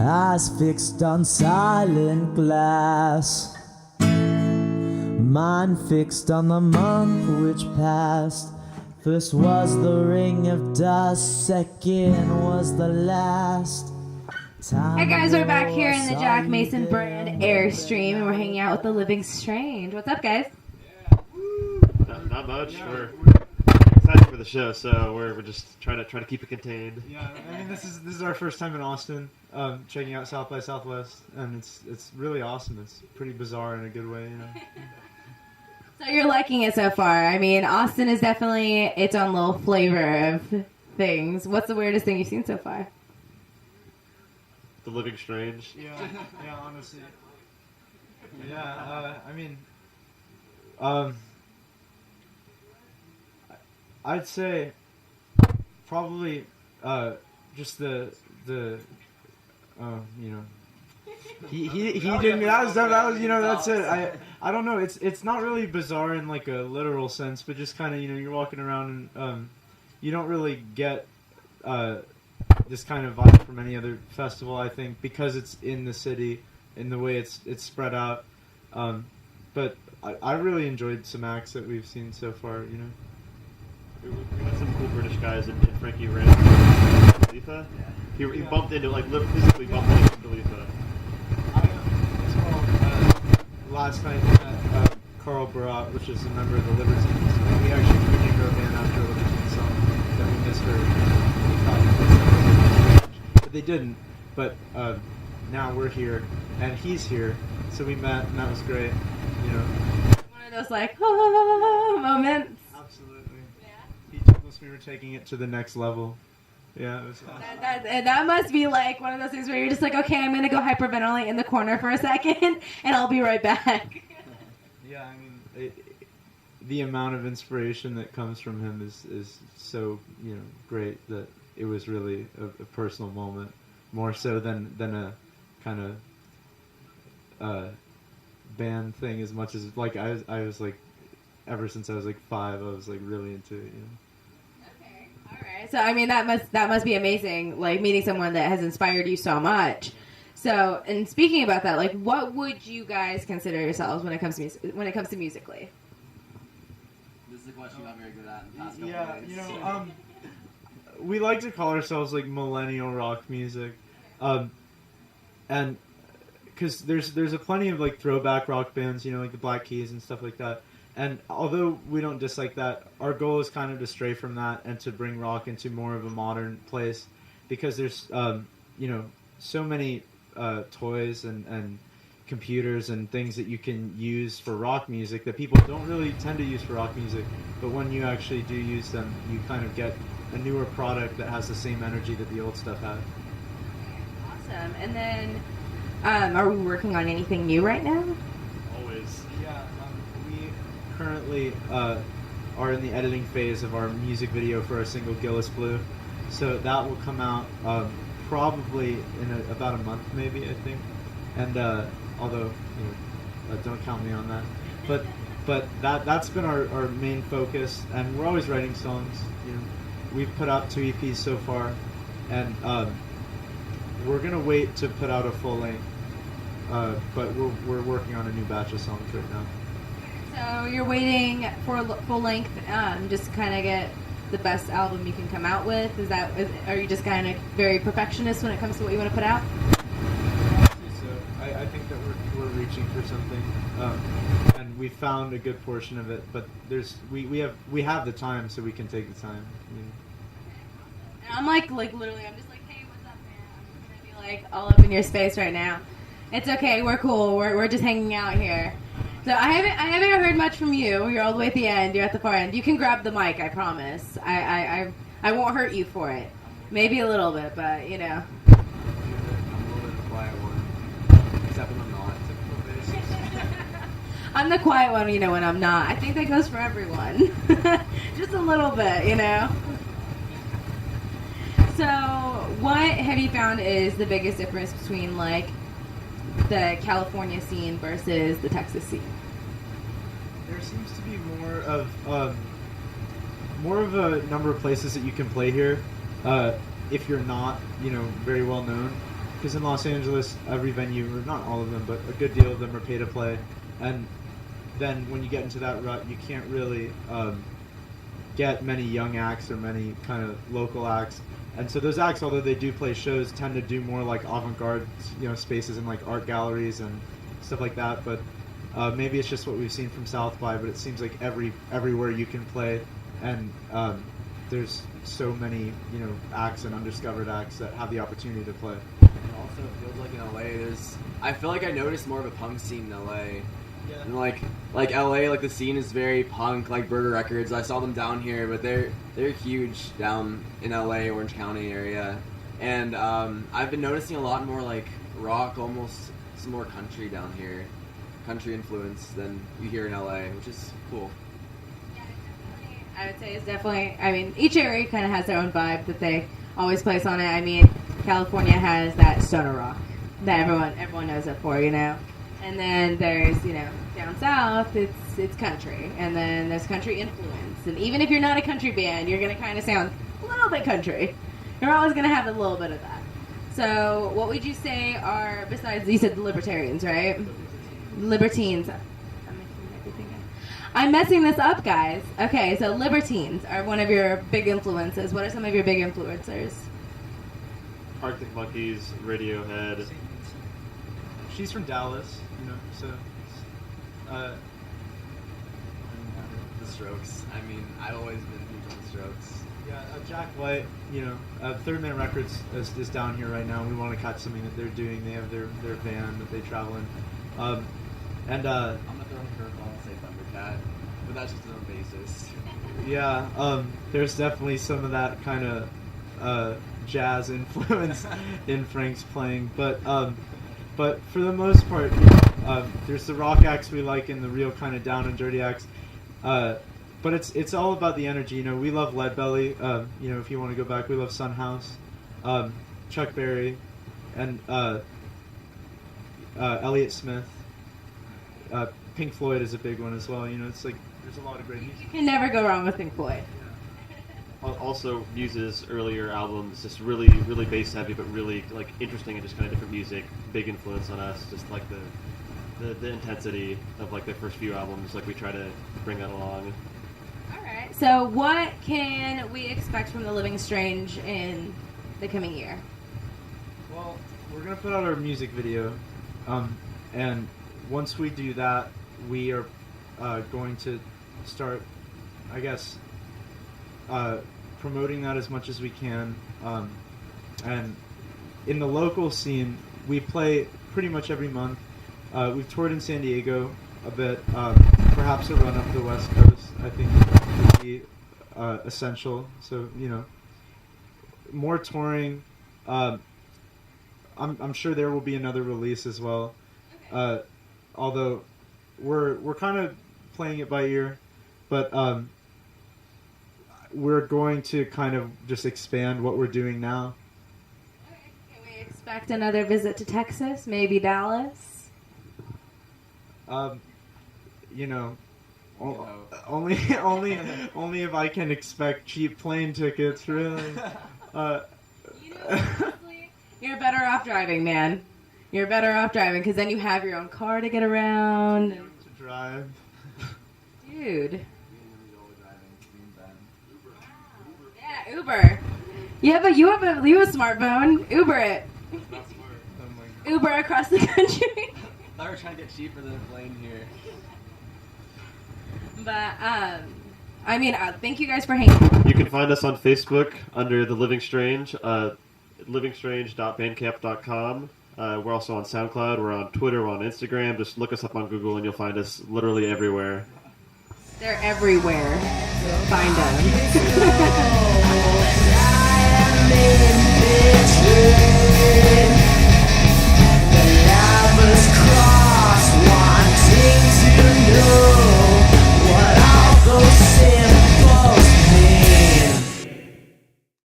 eyes fixed on silent glass, mind fixed on the month which passed. First was the ring of dust, second was the last. Hey guys, we're back here in the Jack Mason brand Airstream, and we're hanging out with the Living Strange. What's up, guys? Not much. We're excited for the show, so we're just trying to keep it contained. Yeah, I mean this is our first time in Austin, checking out South by Southwest, and it's really awesome. It's pretty bizarre in a good way, you know. So you're liking it so far. I mean, Austin is definitely its own little flavor of things. What's the weirdest thing you've seen so far? The Living Strange. Yeah, honestly. Yeah, I mean, I'd say probably just the you know. He didn't. That was you know, that's it. I don't know. It's not really bizarre in like a literal sense, but just kind of, you know, you're walking around and you don't really get this kind of vibe from any other festival, I think, because it's in the city, in the way it's spread out. But I really enjoyed some acts that we've seen so far, you know. We met some cool British guys in Frankie ran Khalifa. He bumped into, like, physically bumped into Khalifa. Last night at Carl Barat, which is a member of the Libertines, and we actually renamed our band after a Libertine song that we misheard. We thought but they didn't. But now we're here, and he's here, so we met, and that was great. You know, One of those like moments. absolutely. Yeah. He told us we were taking it to the next level. Yeah, it was awesome. That must be like one of those things where you're just like, okay, I'm going to go hyperventilate in the corner for a second, and I'll be right back. Yeah, I mean, the amount of inspiration that comes from him is so, you know, great that it was really a personal moment, more so than a kind of band thing. As much as, like, I was like, ever since I was like 5, I was like really into it, you know. Alright, so I mean that must be amazing, like meeting someone that has inspired you so much. So, and speaking about that, like, what would you guys consider yourselves when it comes to musically? This is a question I'm not very good at in the past couple Yeah, days. you know, we like to call ourselves like millennial rock music, and because there's a plenty of like throwback rock bands, you know, like the Black Keys and stuff like that. And although we don't dislike that, our goal is kind of to stray from that and to bring rock into more of a modern place, because there's, you know, so many toys and computers and things that you can use for rock music that people don't really tend to use for rock music. But when you actually do use them, you kind of get a newer product that has the same energy that the old stuff had. Awesome. And then, are we working on anything new right now? Always. Yeah, we currently are in the editing phase of our music video for our single Gillis Blue, so that will come out probably in about a month, maybe, I think. And although, you know, don't count me on that, but that's been our main focus, and we're always writing songs. You know, we've put out 2 EPs so far, and we're gonna wait to put out a full length, but we're working on a new batch of songs right now. So you're waiting for a full length, just to kind of get the best album you can come out with. Are you just kind of very perfectionist when it comes to what you want to put out? So I think that we're reaching for something, and we found a good portion of it. But we have the time, so we can take the time. You know. And I'm like literally, I'm just like, hey, what's up, man? I'm just gonna be like all up in your space right now. It's okay, we're cool. We're just hanging out here. So I haven't heard much from you. You're all the way at the end. You're at the far end. You can grab the mic, I promise. I won't hurt you for it. Maybe a little bit, but you know. I'm a little bit quiet one, except when I'm not. Typical bass. I'm the quiet one, you know, when I'm not. I think that goes for everyone. Just a little bit, you know. So, what have you found is the biggest difference between like the California scene versus the Texas scene? There seems to be more of a number of places that you can play here, if you're not, you know, very well known. because in Los Angeles, every venue, or not all of them, but a good deal of them are pay to play, and then when you get into that rut, you can't really get many young acts or many kind of local acts. And so those acts, although they do play shows, tend to do more like avant-garde, spaces and like art galleries and stuff like that. But maybe it's just what we've seen from South by. But it seems like everywhere you can play, and there's so many acts and undiscovered acts that have the opportunity to play. It also feels like in LA, I feel like I noticed more of a punk scene in LA. Yeah. And like LA, like the scene is very punk, like Burger Records. I saw them down here, but they're huge down in LA, Orange County area. And I've been noticing a lot more like rock, almost some more country down here, country influence than you hear in LA, which is cool. Yeah, I would say it's definitely. I mean, each area kind of has their own vibe that they always place on it. I mean, California has that stoner rock that everyone knows it for, And then there's, down south, it's country. And then there's country influence. And even if you're not a country band, you're going to kind of sound a little bit country. You're always going to have a little bit of that. So what would you say are, besides, you said the libertarians, right? Libertines. I'm messing this up, guys. Okay, so libertines are one of your big influences. What are some of your big influencers? Arctic Monkeys, Radiohead. She's from Dallas, so. The Strokes. I mean, I've always been huge on the Strokes. Yeah, Jack White, Third Man Records is down here right now. We want to catch something that they're doing. They have their van that they travel in. I'm gonna throw in a curveball and say Thundercat, but that's just on basis. Yeah, there's definitely some of that kind of jazz influence in Frank's playing, but for the most part, there's the rock acts we like and the real kind of down and dirty acts. But it's all about the energy. We love Leadbelly. If you want to go back, we love Sunhouse, Chuck Berry, and Elliott Smith. Pink Floyd is a big one as well. It's like there's a lot of great music. You can never go wrong with Pink Floyd. Also, Muse's earlier albums, just really, really bass heavy, but really like interesting and just kind of different music. Big influence on us. Just like the intensity of like their first few albums. Like we try to bring that along. All right. So, what can we expect from the Living Strange in the coming year? Well, we're gonna put out our music video, and once we do that, we are going to start, I guess, promoting that as much as we can. And in the local scene, we play pretty much every month. We've toured in San Diego a bit. Perhaps a run up the West Coast, I think, would be essential. So, more touring. I'm sure there will be another release as well. Although we're kind of playing it by ear, but we're going to kind of just expand what we're doing now. Can we expect another visit to Texas? Maybe Dallas? Only if I can expect cheap plane tickets, really. Honestly, you're better off driving, man. You're better off driving, because then you have your own car to get around. To drive. Dude. Yeah, Uber. You have a smartphone. Uber it. Uber across the country. I thought we were trying to get cheaper than a plane here. But, thank you guys for hanging out. You can find us on Facebook under The Living Strange, livingstrange.bandcamp.com. We're also on SoundCloud, we're on Twitter, we're on Instagram. Just look us up on Google and you'll find us literally everywhere. They're everywhere. Find them.